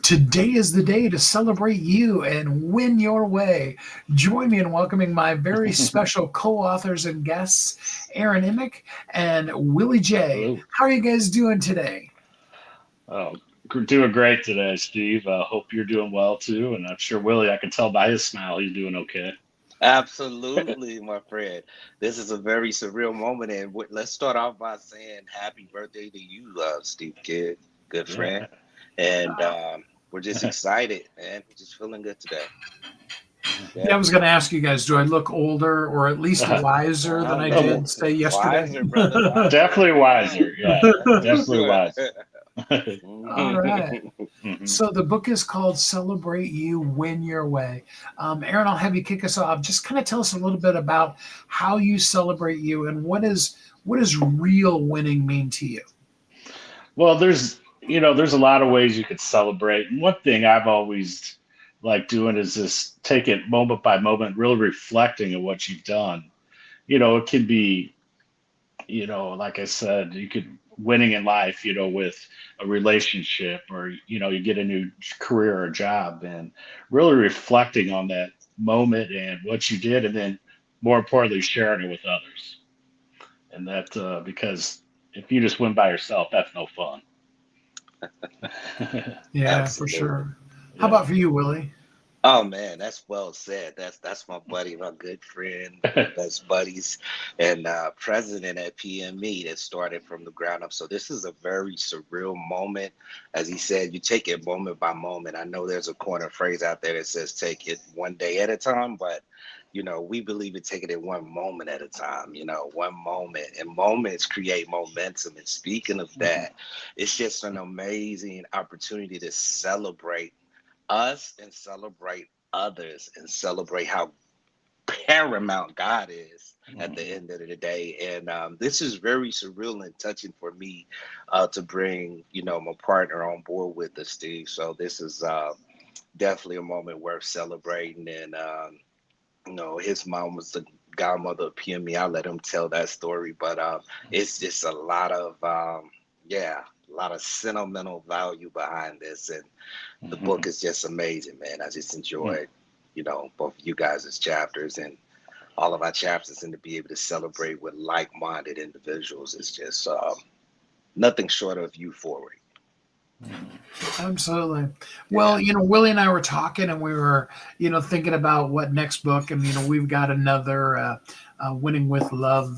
Today is the day to celebrate you and win your way. Join me in welcoming my very special co-authors and guests, Aaron EMig and Willie J. Hello. How are you guys doing today? Oh, doing great today, Steve. Hope you're doing well too. And I'm sure Willie, I can tell by his smile, he's doing okay. Absolutely, my friend. This is a very surreal moment, and let's start off by saying happy birthday to you, Steve Kid, good friend. Yeah. And we're just excited, man. We're just feeling good today. Yeah, I Yeah. was going to ask you guys, do I look older or at least wiser than I Oh, did, say, yesterday? Wiser, brother, wiser. definitely wiser. Yeah, That's definitely right. wiser. All right. Mhm. So the book is called Celebrate You, Win Your Way. Aaron, I'll have you kick us off. Just kind of tell us a little bit about how you celebrate you and what does real winning mean to you? Well, there's a lot of ways you could celebrate. And one thing I've always liked doing is just take it moment by moment, really reflecting on what you've done. It can be like I said, you could winning in life, with a relationship or, you get a new career or job and really reflecting on that moment and what you did. And then more importantly, sharing it with others. And that, because if you just win by yourself, that's no fun. Yeah, for Absolutely. sure. How Yeah. about for you, Willie? Oh man, that's well said. That's my buddy, my good friend, one of the best buddies, and president at PME that started from the ground up. So this is a very surreal moment. As he said, you take it moment by moment. I know there's a corner phrase out there that says take it one day at a time, but we believe in taking it one moment at a time, one moment. And moments create momentum. And speaking of Mhm. that, it's just an amazing opportunity to celebrate us and celebrate others and celebrate how paramount God is at the Mhm. end of the day. And this is very surreal and touching for me to bring, my partner on board with us, Steve. So this is definitely a moment worth celebrating. And, his mom was the godmother of PME. I'll let him tell that story. But it's just a lot of, a lot of sentimental value behind this. And the book Mhm. is just amazing, man. I just enjoyed, both of you guys' chapters and all of our chapters, and to be able to celebrate with like-minded individuals is just nothing short of euphoric. Mhm. Absolutely. Well, Yeah. Willie and I were talking and we were, thinking about what next book. And, we've got another Winning with Love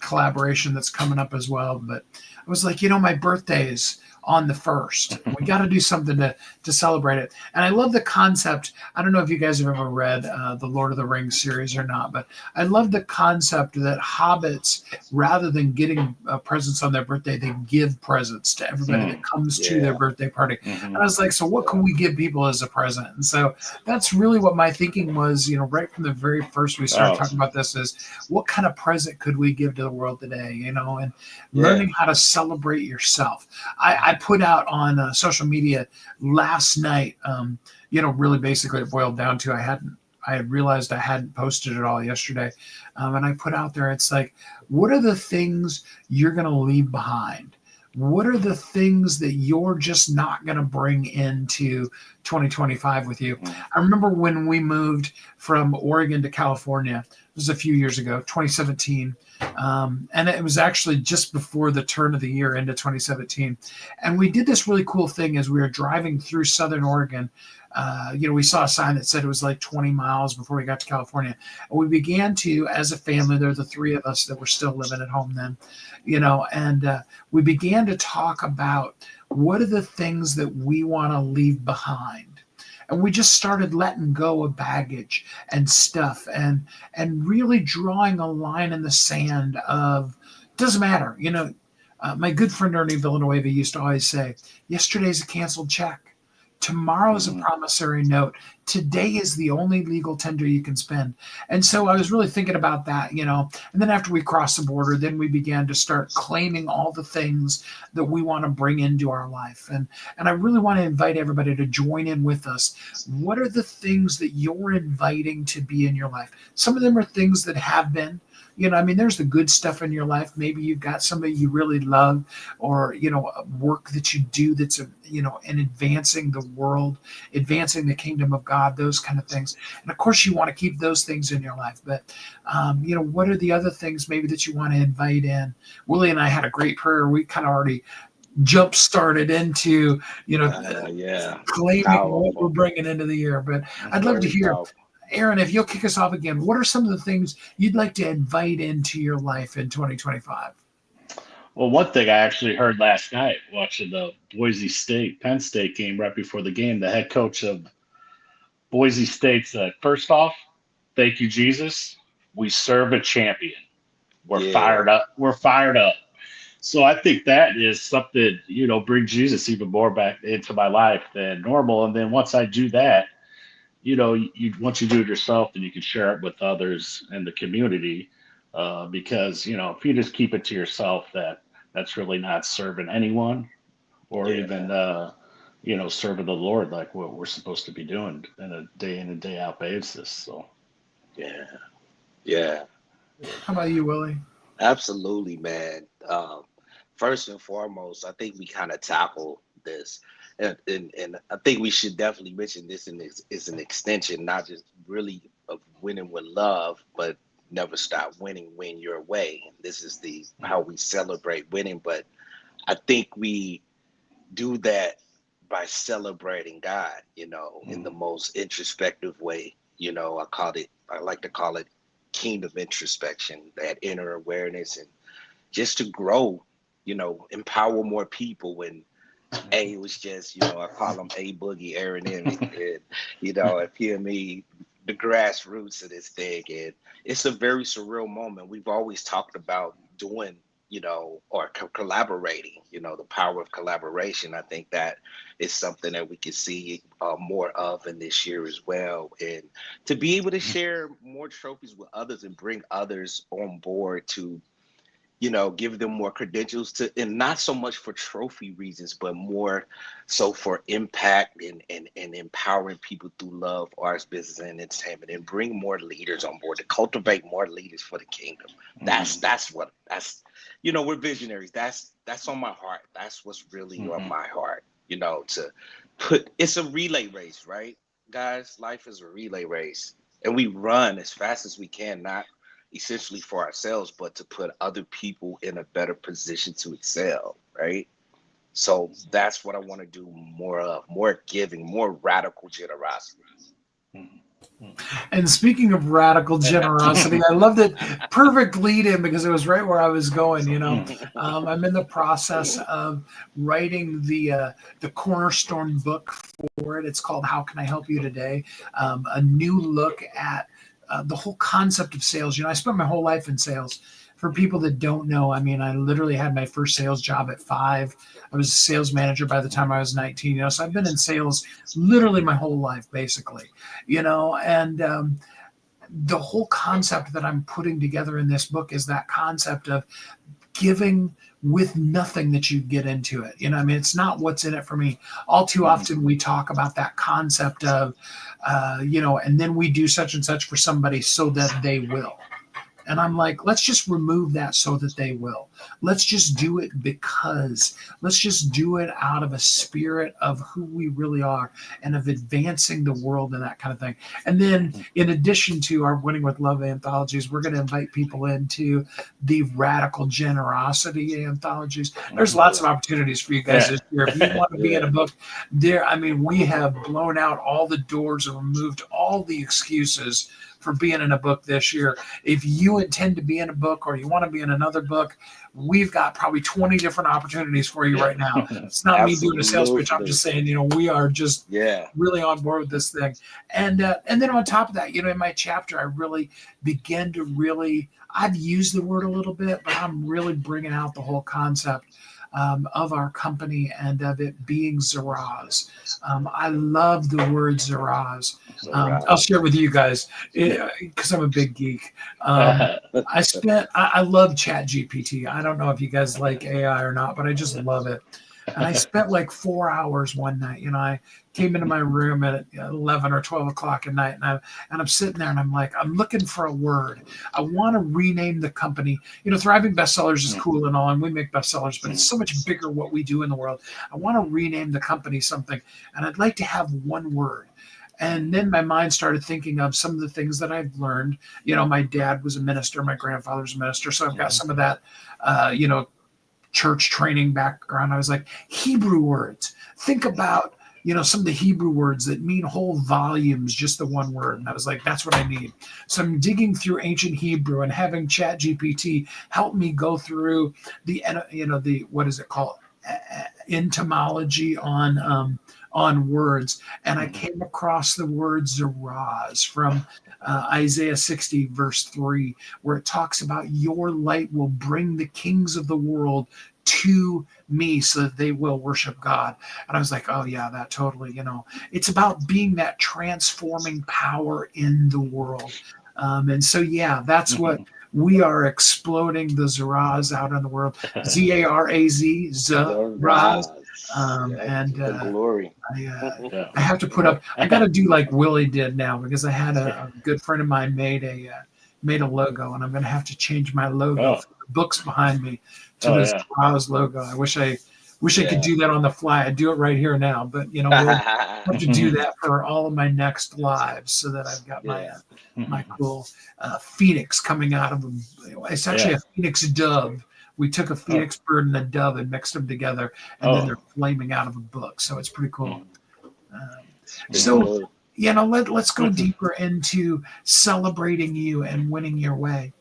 collaboration that's coming up as well. But I was like, my birthday's on the 1st. We got to do something to celebrate it. And I love the concept. I don't know if you guys have ever read the Lord of the Rings series or not, but I love the concept that hobbits, rather than getting presents on their birthday, they give presents to everybody that Mm. comes to their Yeah. birthday party. And I Mhm. was like, so what can Yeah. we give people as a present? And so that's really what my thinking was, right from the very first we started Oh, talking about this is what kind of present could we give to the world today, and Yeah. learning how to celebrate yourself. I put out on social media last night, really basically it boiled down to I had realized I hadn't posted it all yesterday. And I put out there, it's like, what are the things you're going to leave behind? What are the things that you're just not going to bring into 2025 with you? mhm. I remember when we moved from Oregon to California, it was a few years ago, 2017. And it was actually just before the turn of the year into 2017. And we did this really cool thing as we were driving through Southern Oregon. We saw a sign that said it was like 20 miles before we got to California. And we began to, as a family, there were the three of us that were still living at home then, and we began to talk about what are the things that we want to leave behind. And we just started letting go of baggage and stuff and really drawing a line in the sand of doesn't matter. My good friend Ernie Villanueva used to always say, yesterday's a canceled check. Tomorrow is a Mhm. promissory note. Today is the only legal tender you can spend. And so I was really thinking about that. And then after we crossed the border, then we began to start claiming all the things that we want to bring into our life. And I really want to invite everybody to join in with us. What are the things that you're inviting to be in your life? Some of them are things that have been. I mean, there's the good stuff in your life. Maybe you've got somebody you really love, or, work that you do that's, in advancing the world, advancing the kingdom of God, those kind of things. And of course, you want to keep those things in your life. But, what are the other things maybe that you want to invite in? Willie and I had a great prayer. We kind of already jump started into, Yeah, claiming what we're powerful. bringing into the year. But I'd love to Very hear, powerful. Aaron, if you'll kick us off again, what are some of the things you'd like to invite into your life in 2025? Well, one thing I actually heard last night watching the Penn State game right before the game, the head coach of Boise State said, first off, thank you, Jesus. We serve a champion. We're Yeah, fired up. We're fired up. So I think that is something, bring Jesus even more back into my life than normal. And then once I do that, once you do it yourself, then you can share it with others in the community. Because, if you just keep it to yourself, that's really not serving anyone or yeah, even, serving the Lord like what we're supposed to be doing in a day in and day out basis. So, yeah, yeah. How about you, Willie? Absolutely, man. First and foremost, I think we kind of tackle this, and I think we should definitely mention this is an extension, not just really of winning with love, but never stop winning, win your way. This is the how we celebrate winning, but I think we do that by celebrating God, in the mhm, most introspective way. I like to call it kingdom introspection, that inner awareness, and just to grow, empower more people. And A was just, I call him A Boogie, Aaron EMig, and, at PME, the grassroots of this thing. And it's a very surreal moment. We've always talked about doing, or collaborating, the power of collaboration. I think that is something that we can see more of in this year as well. And to be able to share more trophies with others and bring others on board to give them more credentials to, and not so much for trophy reasons, but more so for impact and empowering people through love, arts, business, and entertainment, and bring more leaders on board to cultivate more leaders for the kingdom. mhm, We're visionaries. That's on my heart. That's what's really on mhm. my heart. To it's a relay race, right, guys? Life is a relay race, and we run as fast as we can, not essentially for ourselves, but to put other people in a better position to excel, right? So that's what I want to do more of, more giving, more radical generosity. Mhm. And speaking of radical generosity, I loved it. Perfect lead in because it was right where I was going. I'm in the process of writing the cornerstone book for it. It's called "How Can I Help You Today?" A new look at the whole concept of sales. I spent my whole life in sales. For people that don't know, I mean, I literally had my first sales job at 5. I was a sales manager by the time I was 19. So I've been in sales literally my whole life, basically. And the whole concept that I'm putting together in this book is that concept of giving with nothing that you get into it. I mean, it's not what's in it for me. All too Mhm. often we talk about that concept of, and then we do such and such for somebody so that they will. And I'm like, let's just remove that so that they will. Let's just do it because. Let's just do it out of a spirit of who we really are and of advancing the world and that kind of thing. And then, in addition to our Winning with Love anthologies, we're going to invite people into the radical generosity anthologies. There's Mhm. lots of Yeah, opportunities for you guys Yeah. this year. If you want to be in yeah, a book, I mean, we have blown out all the doors and removed all the excuses for being in a book this year. If you intend to be in a book or you want to be in another book, we've got probably 20 different opportunities for you right now. It's not me doing a sales pitch. I'm absolutely. just saying, we are just Yeah, really on board with this thing. And then on top of that, in my chapter, I really began to I've used the word a little bit, but I'm really bringing out the whole concept of our company and of it being Zaraz. I love the word Zaraz. so right. I'll share with you guys because I'm a big geek. I love Chat GPT. I don't know if you guys like AI or not, but I just love it. And I spent like 4 hours one night. I came into my room at 11 or 12 o'clock at night, and I'm sitting there and I'm like, I'm looking for a word. I want to rename the company. Thriving Bestsellers is cool and all, and we make bestsellers, but it's so much bigger what we do in the world. I want to rename the company something, and I'd like to have one word. And then my mind started thinking of some of the things that I've learned. My dad was a minister, my grandfather's a minister, so I've got some of that, church training background. I was like, Hebrew words. Think about, some of the Hebrew words that mean whole volumes, just the one word. And I was like, that's what I need. So I'm digging through ancient Hebrew and having Chat GPT help me go through what is it called? Etymology on words. And I came across the word Zeraz from Isaiah 60 verse 3, where it talks about your light will bring the kings of the world to me so that they will worship God. And I was like, oh yeah, that totally, it's about being that transforming power in the world. And so, yeah, that's what we are exploding the Zaraz out in the world. Zaraz, Zaraz. The glory. I have to put up. I got to do like Willie did now, because I had a good friend of mine made a logo, and I'm going to have to change my logo for the books behind me to this Zaraz logo. I wish I could do that on the fly. I'd do it right here now, but we'll have to do that for all of my next lives, so that I've got my cool phoenix coming out of them. It's actually a phoenix dove. We took a phoenix bird and a dove and mixed them together, and then they're flaming out of a book. So it's pretty cool. Let's go deeper into celebrating you and winning your way.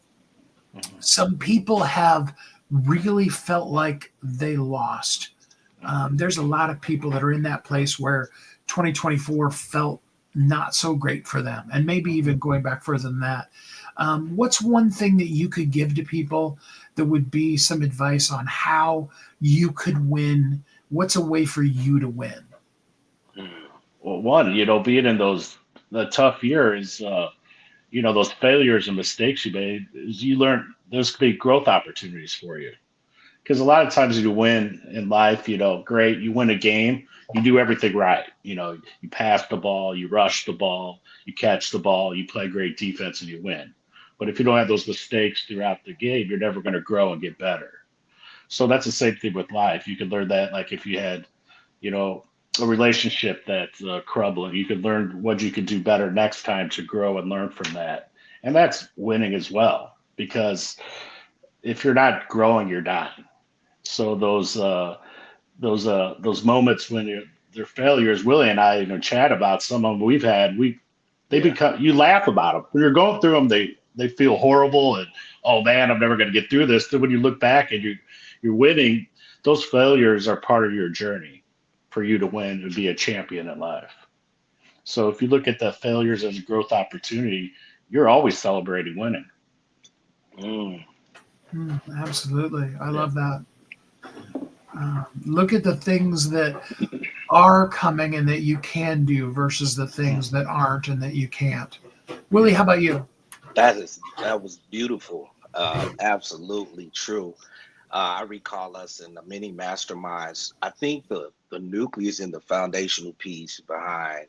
Some people have really felt like they lost. There's a lot of people that are in that place where 2024 felt not so great for them, and maybe even going back further than that. What's one thing that you could give to people that would be some advice on how you could win? What's a way for you to win? Well, one, being in the tough years, those failures and mistakes you made, is you learn there's could be growth opportunities for you. Because a lot of times you win in life, great, you win a game, you do everything right. You pass the ball, you rush the ball, you catch the ball, you play great defense, and you win. But if you don't have those mistakes throughout the game, you're never going to grow and get better. So that's the same thing with life. You could learn that, like if you had, a relationship that's crumbling, you could learn what you could do better next time to grow and learn from that. And that's winning as well, because if you're not growing, you're dying. So those moments when they're failures, Willie and I, chat about some of them we've had. They become, you laugh about them when you're going through them. They feel horrible, and oh man, I'm never going to get through this. Then when you look back and you're winning, those failures are part of your journey for you to win and be a champion in life. So if you look at the failures as a growth opportunity, you're always celebrating winning. Absolutely. I love that. Look at the things that are coming and that you can do versus the things that aren't and that you can't. Willie, how about you? That was beautiful. Absolutely true. I recall us in the many masterminds. I think the nucleus and the foundational piece behind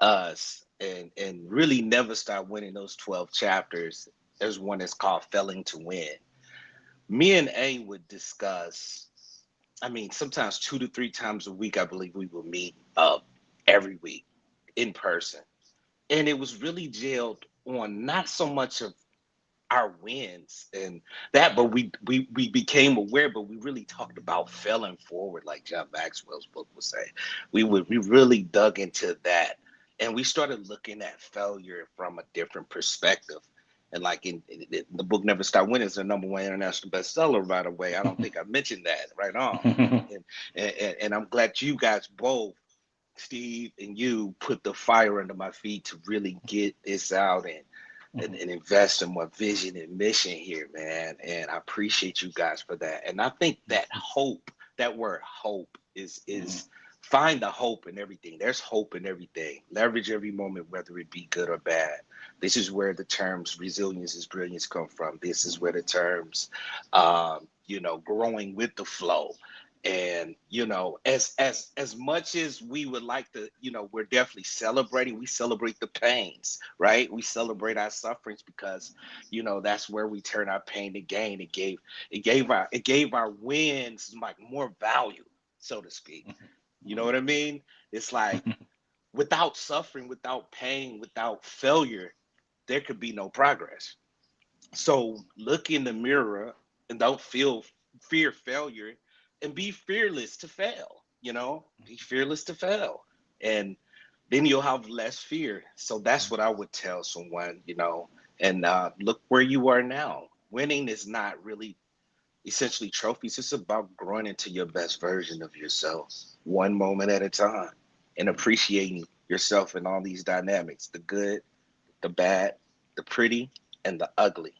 us and really never stop winning those 12 chapters. There's one that's called Failing to Win. Me and A would discuss, sometimes 2 to 3 times a week. I believe we will meet every week in person. And it was really jailed on not so much of our wins and that, but we became aware, but we really talked about failing forward, like John Maxwell's book would say. We really dug into that, and we started looking at failure from a different perspective. And like in the book Never Stop Winning is the #1 international bestseller, by the way. I don't think I mentioned that right on. And I'm glad you guys both, Steve and you, put the fire under my feet to really get this out and invest in my vision and mission here, man. And I appreciate you guys for that. And I think that hope, that word hope is find the hope in everything. There's hope in everything. Leverage every moment, whether it be good or bad. This is where the terms resilience is brilliance come from. This is where the terms, growing with the flow And as much as we would like to, we're definitely celebrating. We celebrate the pains, right? We celebrate our sufferings because that's where we turn our pain to gain. It gave our wins like more value, so to speak. You know what I mean? It's like without suffering, without pain, without failure, there could be no progress. So look in the mirror and don't fear failure, and be fearless to fail. Be fearless to fail, and then you'll have less fear. So that's what I would tell someone. And look where you are now. Winning is not really essentially trophies. It's about growing into your best version of yourself, one moment at a time, and appreciating yourself in all these dynamics: the good, the bad, the pretty, and the ugly,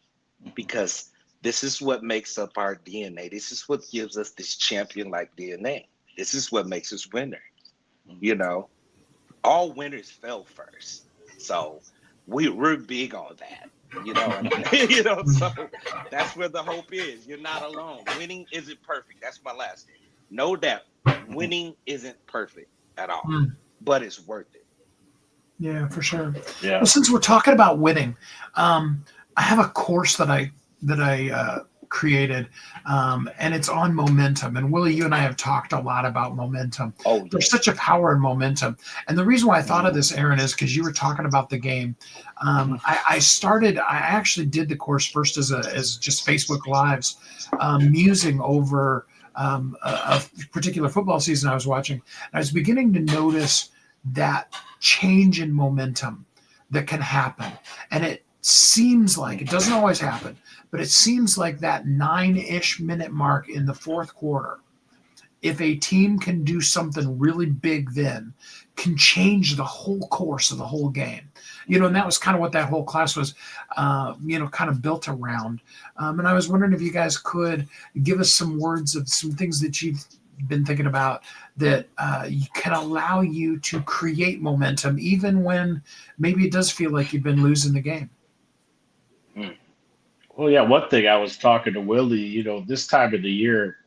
because this is what makes up our DNA. This is what gives us this champion like DNA. This is what makes us winner. You know, all winners fell first. So we're big on that. So that's where the hope is. You're not alone. Winning isn't perfect. That's my last thing. Know that winning isn't perfect at all, Mm. but it's worth it. Yeah, for sure. Yeah. Well, since we're talking about winning, I have a course that I created, and it's on momentum. And Willie, you and I have talked a lot about momentum. Oh yeah. There's such a power in momentum. And the reason why I thought of this, Aaron, is because you were talking about the game. I actually did the course first as just Facebook Lives, musing over a particular football season I was watching. I was beginning to notice that change in momentum that can happen. And it seems like, it doesn't always happen, but it seems like that 9-ish minute mark in the fourth quarter, if a team can do something really big, then can change the whole course of the whole game. And that was kind of what that whole class was, kind of built around. And I was wondering if you guys could give us some words of some things that you've been thinking about that can allow you to create momentum, even when maybe it does feel like you've been losing the game. Well, yeah, one thing I was talking to Willie, this time of the year,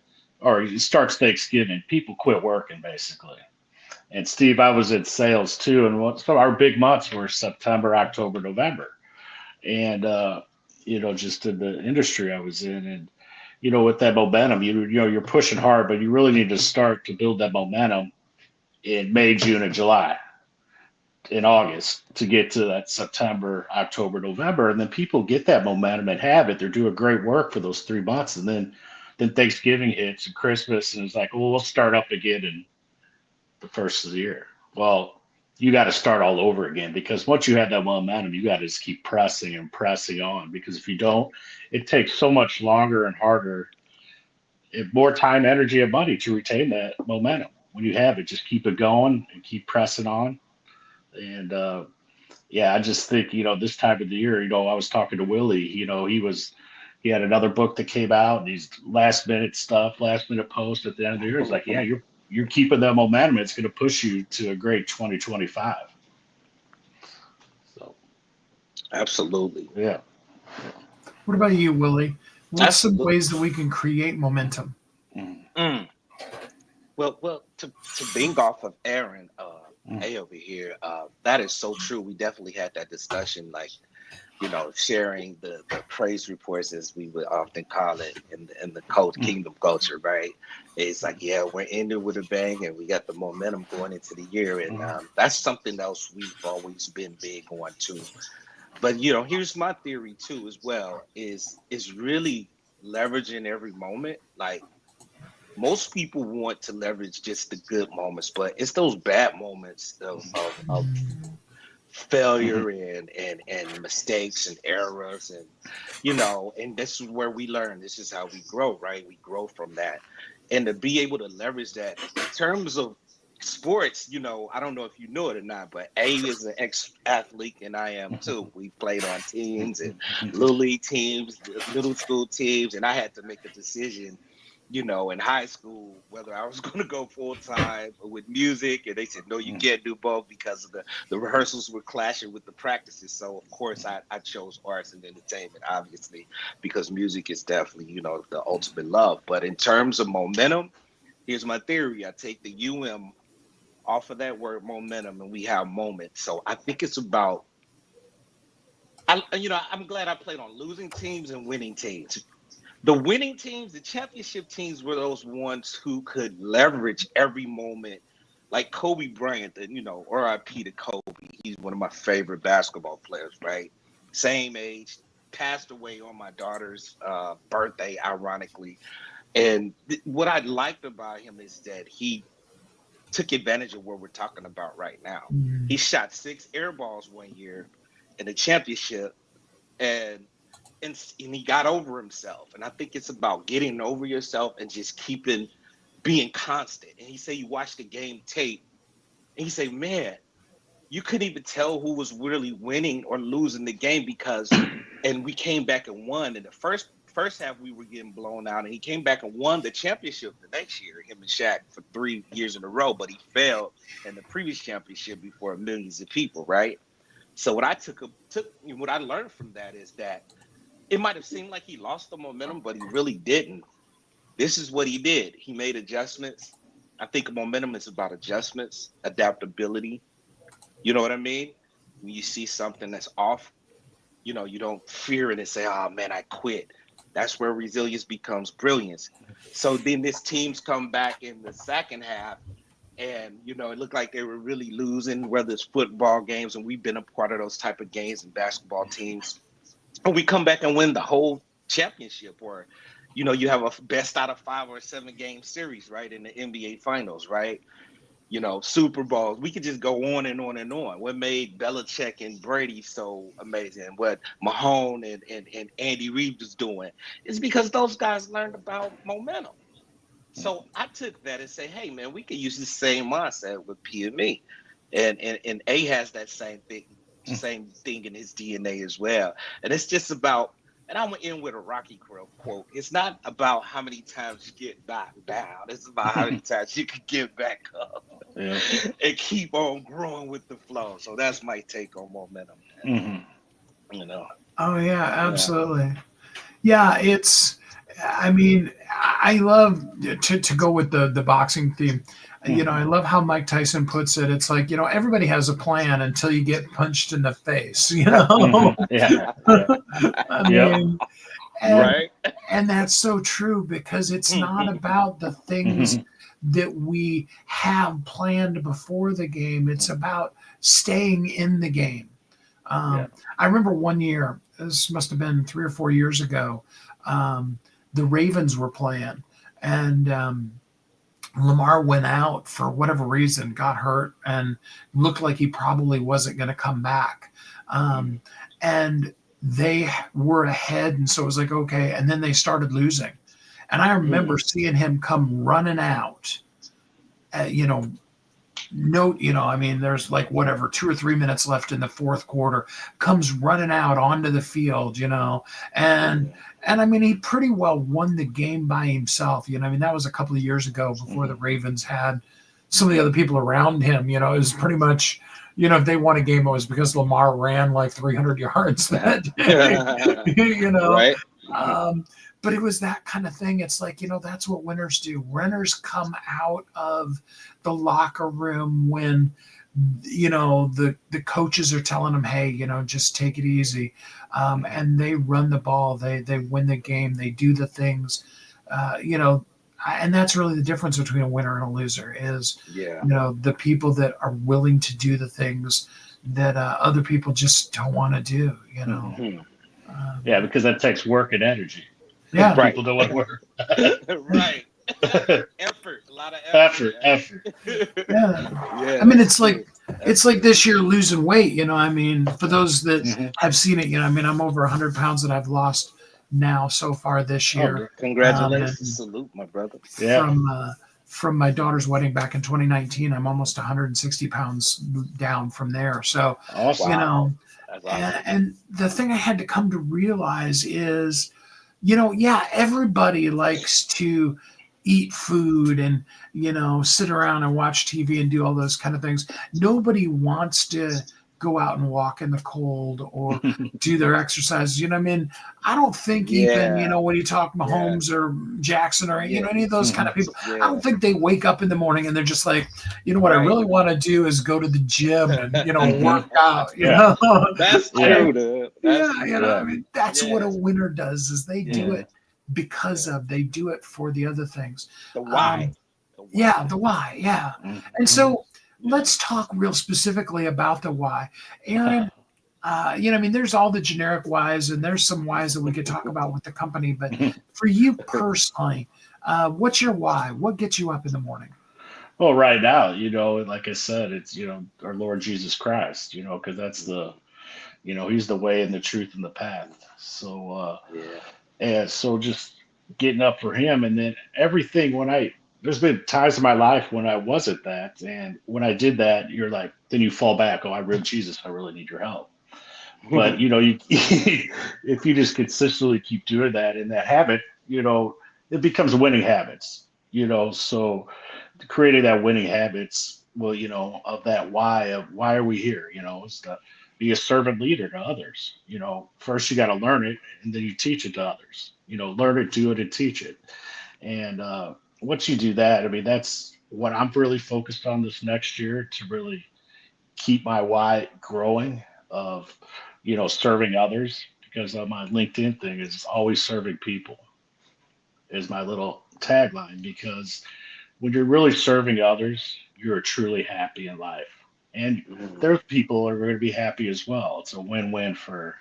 or it starts Thanksgiving, people quit working basically. And Steve, I was in sales too, and so our big months were September, October, November, and just in the industry I was in, and with that momentum, you're pushing hard, but you really need to start to build that momentum in May, June, and July, in August, to get to that September, October, November, and then people get that momentum and have it. They're doing great work for those 3 months, and then Thanksgiving hits and Christmas, and it's like, well, we'll start up again in the first of the year. Well, you got to start all over again, because once you have that momentum, you got to just keep pressing and pressing on, because if you don't, it takes so much longer and harder, more time, energy, and money to retain that momentum. When you have it, just keep it going and keep pressing on. And yeah, I just think, this time of the year, I was talking to Willie, he had another book that came out, and these last minute stuff, last minute post at the end of the year. It's like, yeah, you're keeping that momentum. It's going to push you to a great 2025. So, Absolutely. yeah. What about you, Willie? What's some Absolutely. ways that we can create momentum? Mm. Well, to bing off of Aaron Mm. A over here, that is so true. We definitely had that discussion, like, sharing the praise reports, as we would often call it in the cult kingdom culture, right? It's like, yeah, we're ending with a bang, and we got the momentum going into the year, and that's something else we've always been big on too. But here's my theory too, as well, is really leveraging every moment. Like, most people want to leverage just the good moments, but it's those bad moments of Mhm. failure and mistakes and errors, and this is where we learn. This is how we grow, right? We grow from that, and to be able to leverage that in terms of sports. I don't know if you know it or not, but A is an ex-athlete, and I am too. We played on teams and little league teams, middle school teams, and I had to make a decision, in high school, whether I was going to go full time with music, and they said, no, you can't do both, because of the rehearsals were clashing with the practices. So of course I chose arts and entertainment, obviously, because music is definitely, the ultimate love. But in terms of momentum, Here's my theory. I take the off of that word momentum, and we have moments. So I think it's about, I'm glad I played on losing teams and winning teams. The winning teams, the championship teams, were those ones who could leverage every moment. Like Kobe Bryant, RIP to Kobe. He's one of my favorite basketball players, right? Same age, passed away on my daughter's birthday, ironically. And what I liked about him is that he took advantage of what we're talking about right now. Mhm. He shot 6 air balls one year in the championship, and he got over himself. And I think it's about getting over yourself and just being constant. And he said, you watch the game tape, and he said, man, you couldn't even tell who was really winning or losing the game and we came back and won. In the first half, we were getting blown out, and he came back and won the championship the next year, him and Shaq, for 3 years in a row, but he failed in the previous championship before millions of people, right? So what I learned from that is that it might have seemed like he lost the momentum, but he really didn't. This is what he did. He made adjustments. I think momentum is about adjustments, adaptability. You know what I mean? When you see something that's off, you don't fear it and say, oh man, I quit. That's where resilience becomes brilliance. So then this teams come back in the second half, and it looked like they were really losing, whether it's football games, and we've been a part of those type of games and basketball teams. And we come back and win the whole championship, or you have a best out of 5 or 7 game series, right, in the NBA finals, right? Super Bowls. We could just go on and on and on. What made Belichick and Brady so amazing, what Mahone and Andy Reid was doing, is because those guys learned about momentum. So I took that and say, hey man, we could use the same mindset with PME. And A has that same thing in his DNA as well. And it's just about, and I'm gonna end with a Rocky quote. It's not about how many times you get knocked down. It's about how many times you can get back up and keep on growing with the flow. So that's my take on momentum. Mm-hmm. Oh yeah, absolutely. Yeah, I love to go with the boxing theme. I love how Mike Tyson puts it. It's like, everybody has a plan until you get punched in the face, Mm-hmm. Yeah. I mean, Right. And that's so true, because it's not about the things that we have planned before the game. It's about staying in the game. I remember one year, this must have been 3 or 4 years ago, the Ravens were playing, and Lamar went out for whatever reason, got hurt, and looked like he probably wasn't going to come back. And they were ahead, and so it was like, okay. And then they started losing. And I remember seeing him come running out, there's like 2 or 3 minutes left in the fourth quarter, comes running out onto the field, and he pretty well won the game by himself. That was a couple of years ago, before the Ravens had some of the other people around him. It was pretty much, if they won a game, it was because Lamar ran like 300 yards that day, Right. But it was that kind of thing. It's like, that's what winners do. Winners come out of the locker room when, the coaches are telling them, hey, just take it easy. And they run the ball. They win the game. They do the things, and that's really the difference between a winner and a loser is, the people that are willing to do the things that other people just don't want to do, because that takes work and energy. Yeah. Right. People don't want to work. Right. Effort. A lot of effort. Effort. Yeah. It's like this year losing weight, for those that have seen it, I'm over 100 pounds that I've lost now so far this year. Congratulations. Salute, my brother. From my daughter's wedding back in 2019, I'm almost 160 pounds down from there. So, awesome. That's awesome. And the thing I had to come to realize is, everybody likes to eat food and, sit around and watch TV and do all those kind of things. Nobody wants to go out and walk in the cold or do their exercises. You know what I mean? I don't think even, Yeah. when you talk Mahomes or Jackson or, Yeah. any of those kind of people, I Yeah. don't think they wake up in the morning and they're just like, what I Right. really want to do is go to the gym and, work out, Yeah. That's Yeah. true, dude. That's yeah, true. I mean, that's what a Yes. winner does is they do Yeah. it because Yeah. they do it for the other things. The why. The why. Yeah, the why. Yeah. And so Yeah. let's talk real specifically about the why. Aaron, I mean, there's all the generic whys, and there's some whys that we could talk about with the company. But for you personally, what's your why? What gets you up in the morning? Well, right now, like I said, it's, our Lord Jesus Christ, because that's he's the way and the truth and the path. So, Yeah. and so just getting up for him. And then everything there's been times in my life when I wasn't that. And when I did that, you're like, then you fall back. Oh, Jesus, I really need your help. But, you, if you just consistently keep doing that in that habit, it becomes winning habits, so creating that winning habits, well, of that why are we here, is to be a servant leader to others. First you got to learn it and then you teach it to others, learn it, do it, and teach it. And once you do that, I mean, that's what I'm really focused on this next year, to really keep my why growing, of serving others, because my LinkedIn thing is always serving people, is my little tagline, because when you're really serving others, you're truly happy in life. And there's people are going to be happy as well. It's a win-win for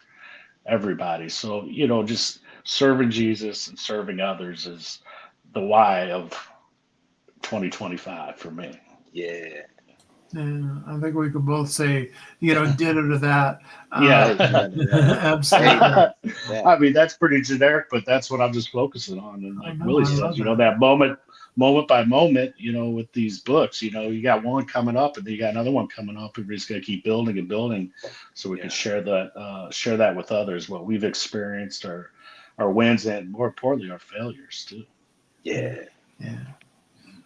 everybody. So, just serving Jesus and serving others is the why of 2025 for me. Yeah. Yeah, I think we could both say, ditto to that. Yeah. Absolutely. Yeah. I mean, that's pretty generic, but that's what I'm just focusing on. And like I Willie love says, that. that moment by moment, with these books, you got one coming up and then you got another one coming up, and we're just going to keep building and building, so we can share that with others, what we've experienced, our wins, and more importantly, our failures too. Yeah. Yeah.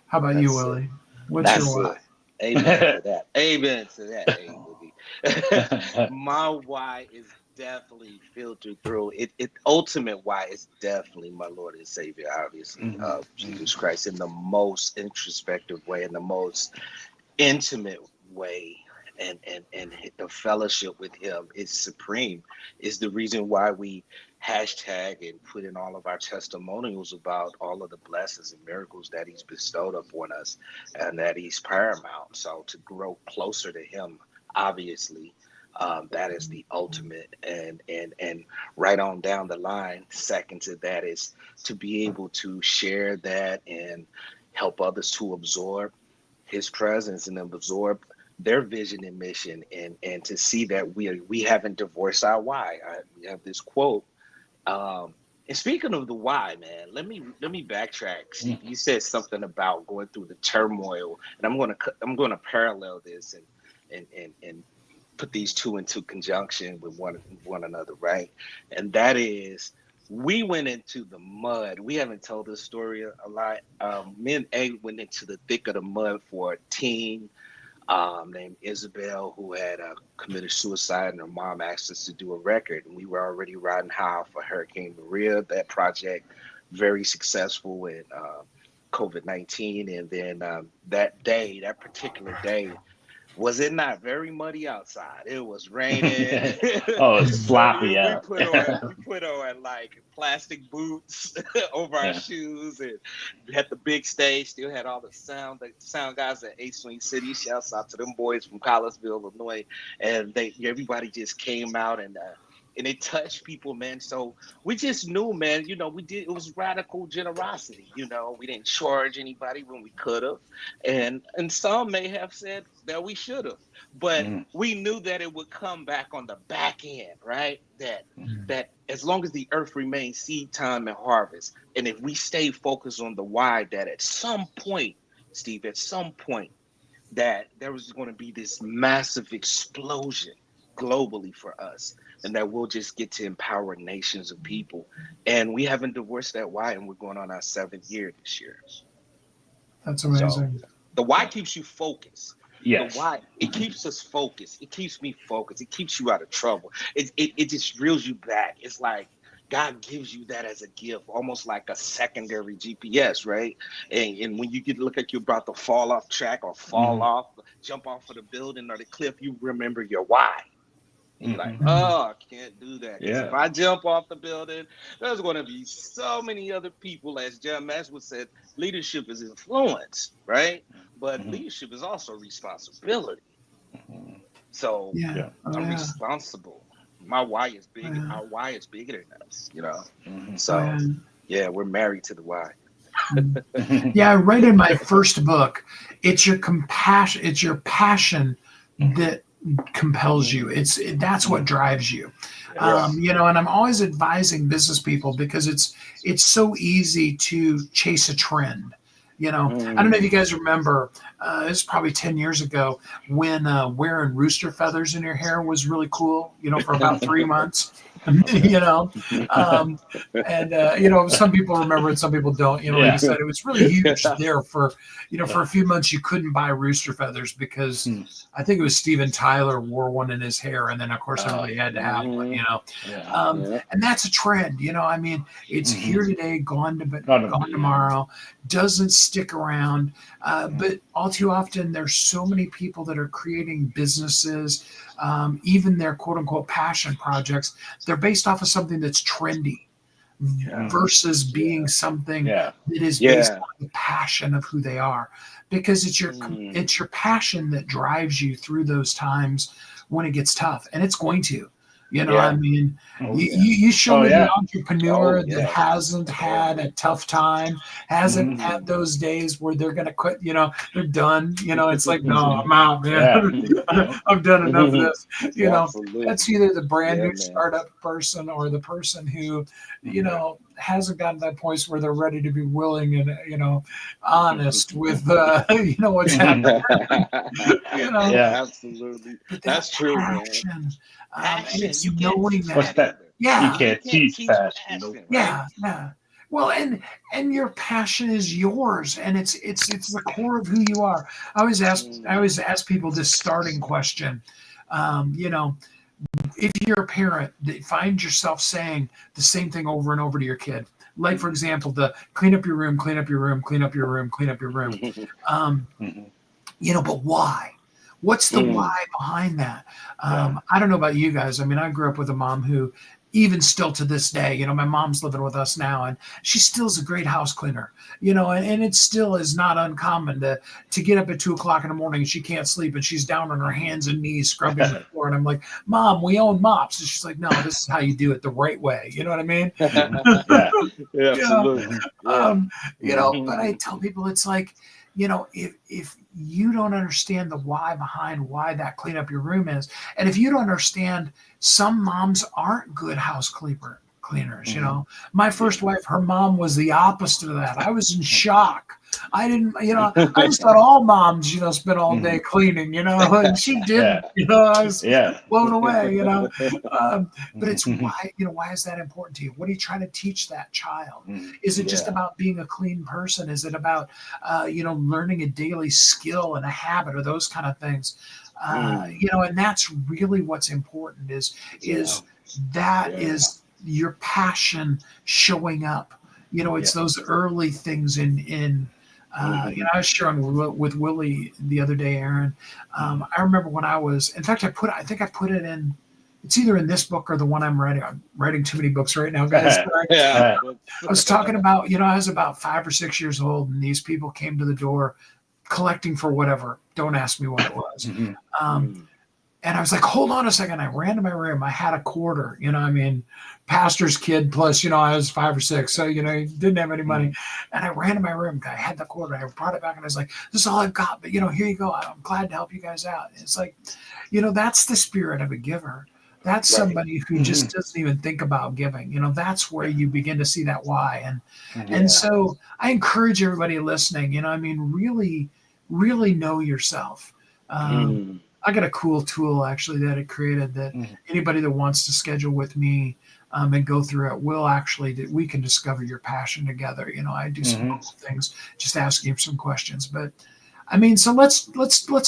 How about you, Willie? What's That's your it. why? Amen to that. Amen to that. Amen. My why is definitely filtered through it. Ultimate why is definitely my Lord and Savior, obviously, Jesus Christ, in the most introspective way, in the most intimate way. And the fellowship with him is supreme, is the reason why we hashtag and put in all of our testimonials about all of the blessings and miracles that he's bestowed upon us, and that he's paramount. So to grow closer to him, obviously, that is the ultimate. And right on down the line, second to that is to be able to share that and help others to absorb his presence and absorb their vision and mission, and to see that we haven't divorced our why. We have this quote. And speaking of the why, man, let me backtrack. Steve, you said something about going through the turmoil, and I'm gonna parallel this and put these two into conjunction with one another, right? And that is, we went into the mud. We haven't told this story a lot. Me and A went into the thick of the mud for a teen named Isabel, who had committed suicide, and her mom asked us to do a record. And we were already riding high for Hurricane Maria. That project, very successful with COVID-19. And then that particular day, was it not very muddy outside? It was raining. Oh, it's sloppy we out. put on like plastic boots over our shoes, and we had the big stage. Still had all the sound guys at Eight Swing City. Shouts out to them boys from Collinsville, Illinois, and everybody just came out and it touched people, man. So we just knew, man. It was radical generosity. We didn't charge anybody when we could have, and some may have said that we should have, but we knew that it would come back on the back end, right? That as long as the earth remains seed time and harvest, and if we stay focused on the why, that at some point, Steve, that there was going to be this massive explosion globally for us, and that we'll just get to empower nations of people. And we haven't divorced that why, and we're going on our 7th year this year. That's amazing. So the why keeps you focused. The Yes. why, it keeps us focused. It keeps me focused. It keeps you out of trouble. It just reels you back. It's like God gives you that as a gift, almost like a secondary GPS, right? And when you get to look like you're about to fall off track or fall Mhm. off, jump off of the building or the cliff, you remember your why. And you're like, Mhm. Mm. oh, I can't do that. Because if Yeah. I jump off the building, there's going to be so many other people. As John Maxwell said, leadership is influence, right? But Mhm. leadership is also responsibility. Mhm. So Yeah. Yeah. Oh I'm yeah. responsible. My why is Oh big. yeah. Our why is bigger than us, you know? Mhm. Oh So, yeah. yeah, we're married to the why. Mm. Mhm. Yeah, I read in my first book, it's your compassion, it's your passion that compels you. That's what Mhm. drives you. Yes. And I'm always advising business people because it's so easy to chase a trend. I don't know if you Mm. guys remember, it's probably 10 years ago when wearing rooster feathers in your hair was really cool, for about 3 months. Okay. you know, um, and some people remember it, some people don't. Like you Yeah. said, it was really huge there for a few months. You couldn't buy rooster feathers because Hmm. I think it was Steven Tyler wore one in his hair, and then of course everybody had to have one. Mhm. Yeah. Yeah. And that's a trend. I mean, it's Mhm. here today, Got gone yeah. tomorrow, doesn't stick around. Mhm. But all too often, there's so many people that are creating businesses, even their quote unquote passion projects. They're based off of something that's trendy Yeah. Mhm. versus being Yeah. something Yeah. that is based Yeah. on the passion of who they are, because Mm. it's your passion that drives you through those times when it gets tough, and it's going to. I Yeah. mean, Oh, Mhm. yeah. you show Oh me the yeah. Oh, entrepreneur that yes. hasn't Oh, had a tough time, hasn't Mhm. had mm. those days where they're going to quit, they're done. It's like, no, Mhm. I'm out, man. Yeah. Yep. I've done enough of this. That's Absolutely. either the brand Yeah, new man. startup person or the person who, Mhm. hasn't gotten to that point where they're ready to be willing and, honest with, what's happening. You know, Yeah. Absolutely. but that That's true, man. passion, and Passion. it's You can't knowing teach that, What's that that? either. You yeah, You can't can't teach teach passion. Nope. passion, right? yeah. Well, and your passion is yours, and it's the core of who you are. I Mm. always ask people this starting question. You know, if you're a parent that find yourself saying the same thing over and over to your kid, like for example, the clean up your room, clean up your room, clean up your room, clean up your room. Um, Mhm. but why? What's the Mm. why behind that? Yeah. I don't know about you guys. I mean, I grew up with a mom who, even still to this day, my mom's living with us now, and she still is a great house cleaner. And it still is not uncommon to get up at 2 o'clock in the morning and she can't sleep and she's down on her hands and knees scrubbing the floor. And I'm like, Mom, we own mops. And she's like, no, this is how you do it the right way. You know what I mean? Mhm. Yeah. Yeah, Yeah. absolutely. Mhm. Yeah. But I tell people it's like, if you don't understand the why behind why that clean up your room is, and if you don't understand, some moms aren't good house cleaners. Mhm. My Yeah. first wife, her mom was the opposite of that. I was in shock. I didn't, I just thought all moms, spend all day Mhm. cleaning, and she Yeah. didn't, I was Yeah. blown away. But it's Mhm. why is that important to you? What are you trying to teach that child? Mhm. Is it just Yeah. about being a clean person? Is it about, learning a daily skill and a habit or those kind of things? Mm. And that's really what's important Yeah. is that Yeah. is your passion showing up. It's Yeah. those early things in Mhm. I was sharing with Willie the other day, Aaron. Mhm. I remember when in fact, I think I put it in, it's either in this book or the one I'm writing. I'm writing too many books right now, guys. But Yeah. I was talking about, I was about 5 or 6 years old, and these people came to the door collecting for whatever. Don't ask me what it was. Mhm. Um, Mm. and I was like, hold on a second. I ran to my room. I had a quarter, I mean, pastor's kid plus, I was 5 or 6. So, didn't have any money. Mhm. And I ran to my room. I had the quarter. I brought it back and I was like, this is all I've got. But, here you go. I'm glad to help you guys out. And it's like, that's the spirit of a giver. That's Right. somebody who just Mhm. doesn't even think about giving. That's where Yeah. you begin to see that why. And Yeah. so I encourage everybody listening, I mean, really, really know yourself. Um, Mm. I got a cool tool actually that I created that Mhm. anybody that wants to schedule with me and go through it will actually, that we can discover your passion together. I do some Mhm. cool things, just asking you some questions. But I mean, so let's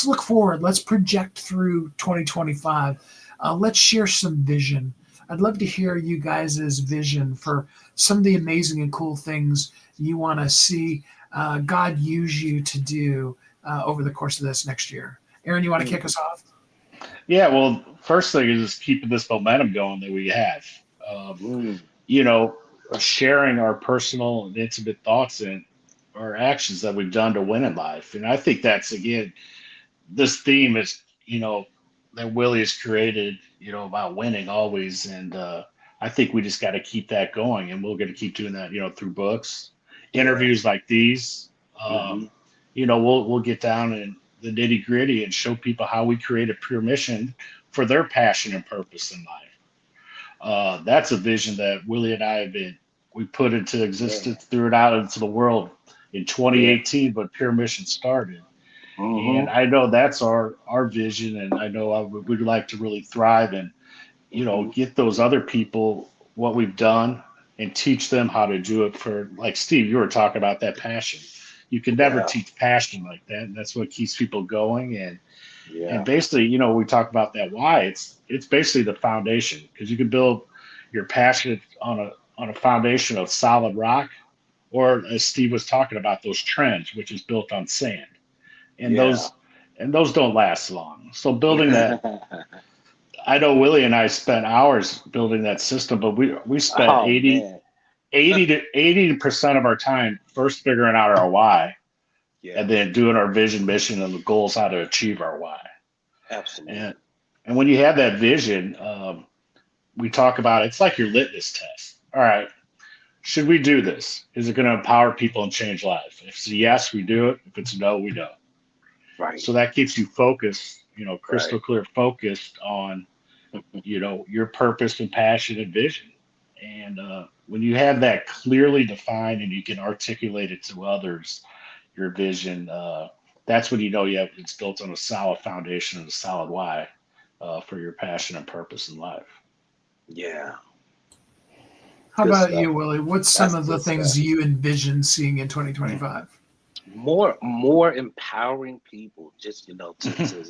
look forward. Let's project through 2025. Let's share some vision. I'd love to hear you guys' vision for some of the amazing and cool things you want to see God use you to do over the course of this next year. Aaron, you want to kick us off? Yeah, well, first thing is just keeping this momentum going that we have. Um, Mm, you know, Sharing our personal and intimate thoughts and our actions that we've done to win in life. And I think that's, again, this theme is, that Willie has created, about winning always. And I think we just got to keep that going. And we're going to keep doing that, through books, yeah. interviews like these. Hmm. We'll get down in the nitty gritty and show people how we create a pure mission for their passion and purpose in life. That's a vision that Willie and I we put into Yeah. existence, threw it out into the world in Yeah. 2018, but Pure Mission started. Hmm. And I know that's our vision, and I know we'd like to really thrive and Hmm. get those other people what we've done and teach them how to do it. For like Steve, you were talking about that passion. You can never Yeah. teach passion like that, and that's what keeps people going. And Yeah. basically, we talk about that why. It's basically the foundation, because you can build your passion on a foundation of solid rock, or as Steve was talking about, those trends, which is built on sand, and Yeah. those don't last long. So building that, I know Willie and I spent hours building that system, but we spent Oh man. 80% of our time first figuring out our why, Yeah. and then doing our vision, mission, and the goals how to achieve our why. Absolutely. And and when you have that vision, we talk about it's like your litmus test. All right, should we do this? Is it going to empower people and change lives? If it's a yes, we do it. If it's a no, we don't. Right. So that keeps you focused, crystal Right. clear focused on, your purpose and passion and vision. And when you have that clearly defined and you can articulate it to others, your vision, that's when it's built on a solid foundation and a solid why for your passion and purpose in life. Yeah. How Good about stuff. you, Willie? What's some That's of the good stuff. things you envision seeing in 2025? More empowering people, just to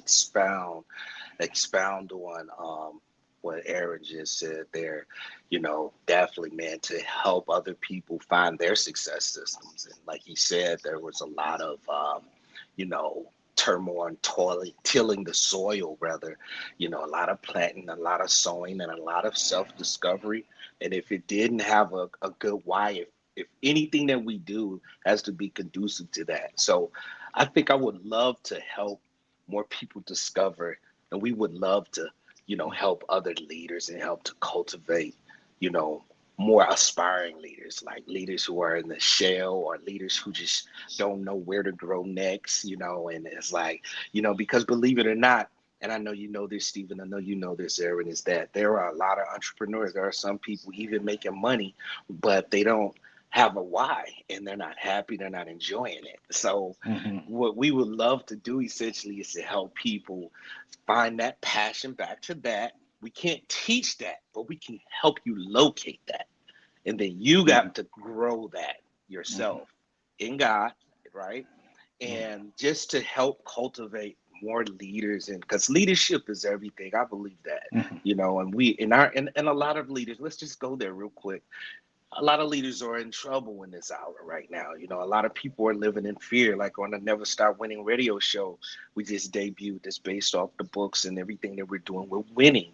expound on what Aaron just said there. Definitely, man, to help other people find their success systems. And like he said, there was a lot of you know turmoil and toiling, tilling the soil, rather. A lot of planting, a lot of sowing, and a lot of self-discovery. And if it didn't have a good why, if anything that we do has to be conducive to that. So I think I would love to help more people discover, and we would love to, help other leaders and help to cultivate, you know, more aspiring leaders, like leaders who are in the shell or leaders who just don't know where to grow next, and it's like, because believe it or not, and I know you know this, Stephen, I know you know this, Aaron, is that there are a lot of entrepreneurs. There are some people even making money, but they don't have a why and they're not happy, they're not enjoying it. So Hmm. what we would love to do essentially is to help people find that passion, back to that. We can't teach that, but we can help you locate that. And then you Hmm. got to grow that Hmm. yourself in God, right? Yeah. And just to help cultivate more leaders, and because leadership is everything. I believe that, Hmm. and we in our and a lot of leaders, let's just go there real quick. A lot of leaders are in trouble in this hour right now. A lot of people are living in fear. Like on the Never Stop Winning radio show, we just debuted this based off the books and everything that we're doing. We're winning.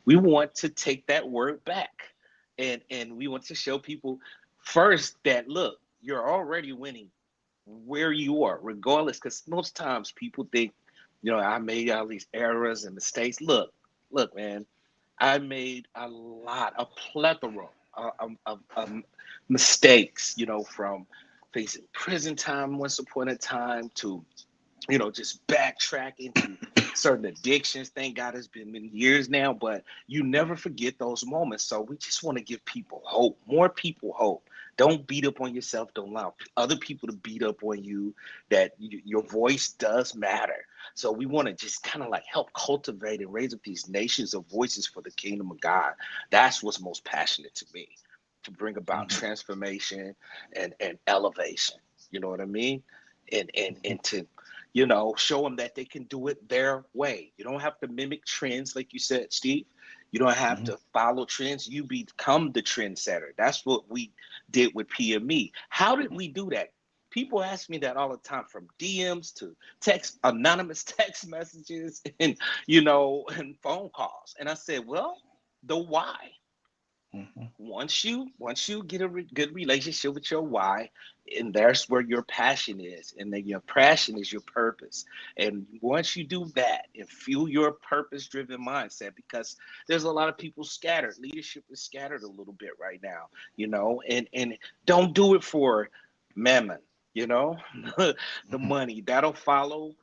We want to take that word back, and we want to show people first that look, you're already winning where you are, regardless. Because most times people think, I made all these errors and mistakes. Look, man, I made a plethora of mistakes, from facing prison time once upon a time to, just backtrack into certain addictions. Thank God it's been many years now, but you never forget those moments. So we just want to give people hope, more people hope. Don't beat up on yourself. Don't allow other people to beat up on you. That your voice does matter. So we want to just kind of like help cultivate and raise up these nations of voices for the kingdom of God. That's what's most passionate to me, to bring about Hmm. transformation and elevation. You know what I mean? And to show them that they can do it their way. You don't have to mimic trends, like you said, Steve. You don't have to follow trends. You become the trendsetter. That's what we did with PME. How did we do that? People ask me that all the time, from DMs to anonymous text messages, and and phone calls. And I said, well, the why. Once you get a good relationship with your why, and that's where your passion is, and then your passion is your purpose. And once you do that and fuel your purpose-driven mindset, because there's a lot of people scattered. Leadership is scattered a little bit right now, and don't do it for mammon, the money that'll follow.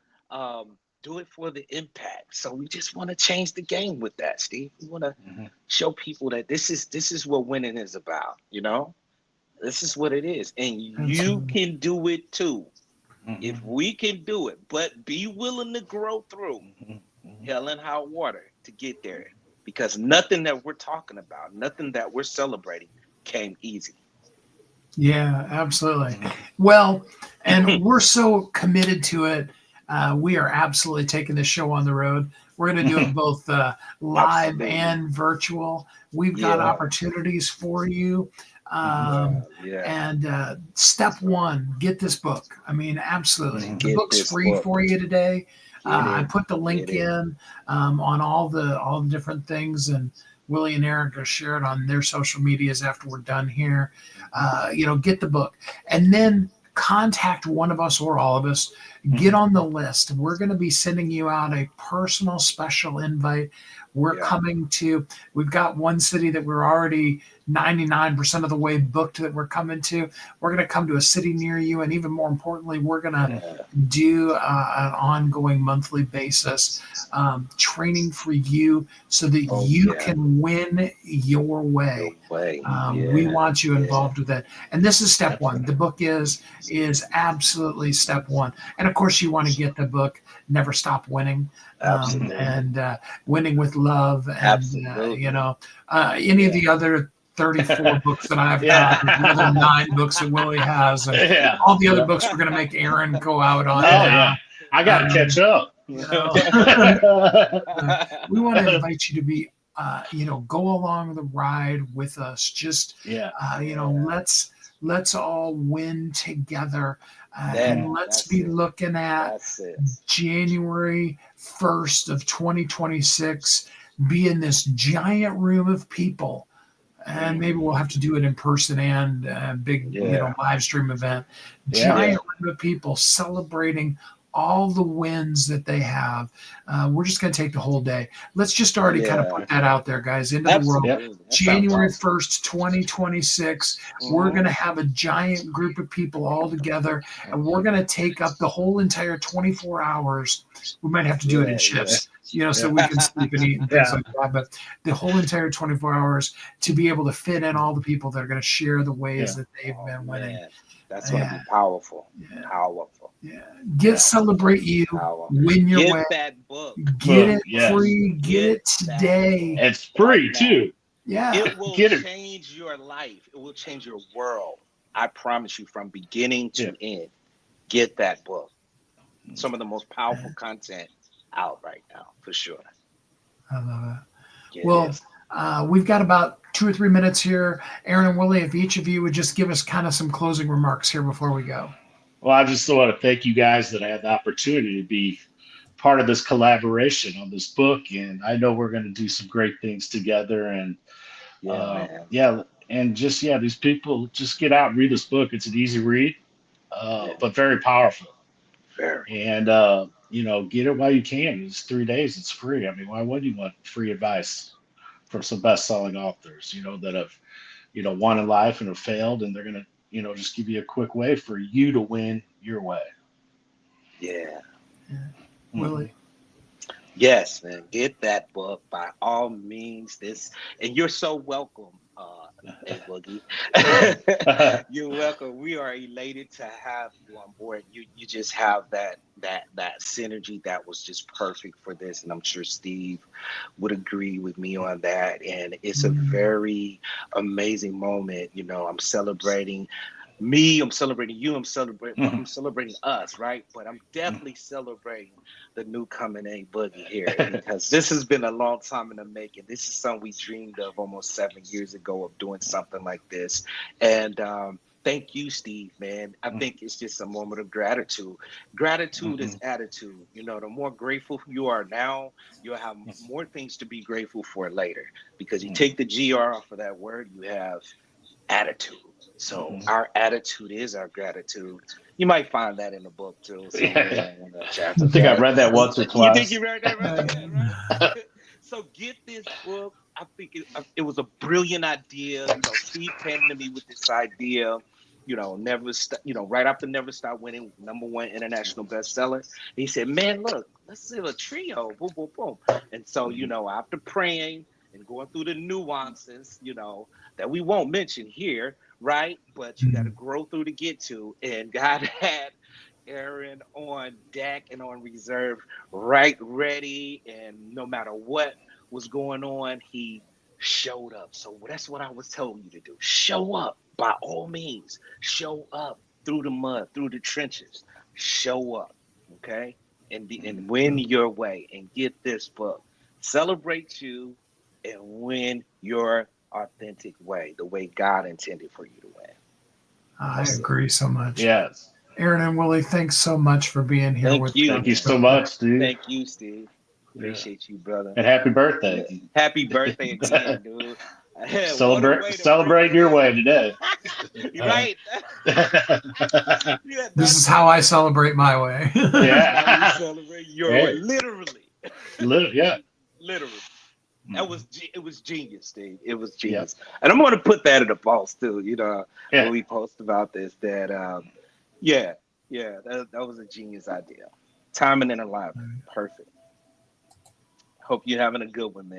Do it for the impact. So we just want to change the game with that, Steve. We want to show people that this is what winning is about. This is what it is, and you can do it too. If we can do it, but be willing to grow through hell and high water to get there, because nothing that we're talking about, nothing that we're celebrating, came easy. Yeah, absolutely. Well, and we're so committed to it. We are absolutely taking this show on the road. We're going to do it both live and virtual. We've got opportunities for you. And step one, get this book. I mean, absolutely. The book's free for you today. I put the link in on all the different things, and Willie and Aaron will share it on their social medias after we're done here. Get the book, and then contact one of us or all of us. Get on the list. We're going to be sending you out a personal special invite. We're we've got one city that we're already 99% of the way booked that we're coming to. We're going to come to a city near you. And even more importantly, we're going to do an ongoing monthly basis training for you so that you can win your way. We want you involved with it. And this is step one. The book is absolutely step one. And of course, you want to get the book, Never Stop Winning, and Winning with Love, and any of the other 34 books that I've got, and the other 9 books that Willie has, and all the other books we're going to make Aaron go out on. I got to catch up. We want to invite you to be, go along the ride with us. Just, let's all win together. And let's be looking at January 1st of 2026, be in this giant room of people. And maybe we'll have to do it in person and big, live stream event. Giant room of people celebrating all the wins that they have. We're just going to take the whole day. Let's just already kind of put that out there, guys, into the world. January 1st, 2026, we're going to have a giant group of people all together, and we're going to take up the whole entire 24 hours. We might have to do it in shifts, so we can sleep and eat and things like that. But the whole entire 24 hours to be able to fit in all the people that are going to share the ways that they've been winning. That's going to be powerful. Powerful. Celebrate you. Win your way. Get that book. Get it free. Get it today. It's free too. Yeah. It will change your life. It will change your world. I promise you, from beginning to end. Get that book. Some of the most powerful content out right now, for sure. I love it. We've got about 2 or 3 minutes here. Aaron and Willie, if each of you would just give us kind of some closing remarks here before we go. Well, I just want to thank you guys that I had the opportunity to be part of this collaboration on this book. And I know we're going to do some great things together. And these people, just get out and read this book. It's an easy read, but very powerful. And, get it while you can. It's 3 days. It's free. I mean, why wouldn't you want free advice from some best-selling authors, that have, won in life and have failed, and they're going to, just give you a quick way for you to win your way. Willie? Yes, man. Get that book by all means. And you're so welcome, Boogie. You're welcome. We are elated to have you on board. You just have that synergy that was just perfect for this, and I'm sure Steve would agree with me on that. And it's a very amazing moment. I'm celebrating me, I'm celebrating you, I'm celebrating Mhm. I'm celebrating us, right? But I'm definitely celebrating the new coming A Boogie here, because this has been a long time in the making. This is something we dreamed of almost 7 years ago, of doing something like this. And thank you, Steve, man. I think it's just a moment of gratitude. Gratitude is Mhm. attitude. You know, the more grateful you are now, you'll have more things to be grateful for later, because you take the GR off of that word, you have attitude. So Mhm. our attitude is our gratitude. You might find that in the book too, Yeah. somewhere in the I chapter. think I've But read that once or you think twice. you read that, right? Yeah, right. So get this book. I think it was a brilliant idea. You know, Steve came to me with this idea. You know, right after Never Stop Winning, #1 international bestseller. He said, "Man, look, let's do a trio." Boom, boom, boom. And so, you know, after praying and going through the nuances, you know, that we won't mention here, right? But you got to grow through to get to. And God had Aaron on deck and on reserve, right, ready. And no matter what was going on, he showed up. So that's what I was telling you to do. Show up by all means. Show up through the mud, through the trenches. Show up, okay? And win your way and get this book. Celebrate you and win your authentic way, the way God intended for you to win. I That's it. agree so much. Yes. Aaron and Willie, thanks so much for being here Thank with you, Thank you man. so much, Steve. Thank you, Steve. Yeah. Appreciate you, brother. And happy birthday. Yeah. Happy birthday again, dude. What a way to bring Celebrate it your in. way today. You're right. Yeah, This that's is right. how I celebrate my way. This is how you Yeah. celebrate your way. Hey. Literally. Yeah. Literally. It was genius, Steve. It was Yeah. genius. And I'm gonna put that in the post too, you know, when Yeah. we post about this, that yeah, that was a genius idea. Timing and alignment. Perfect. Hope you're having a good one, man.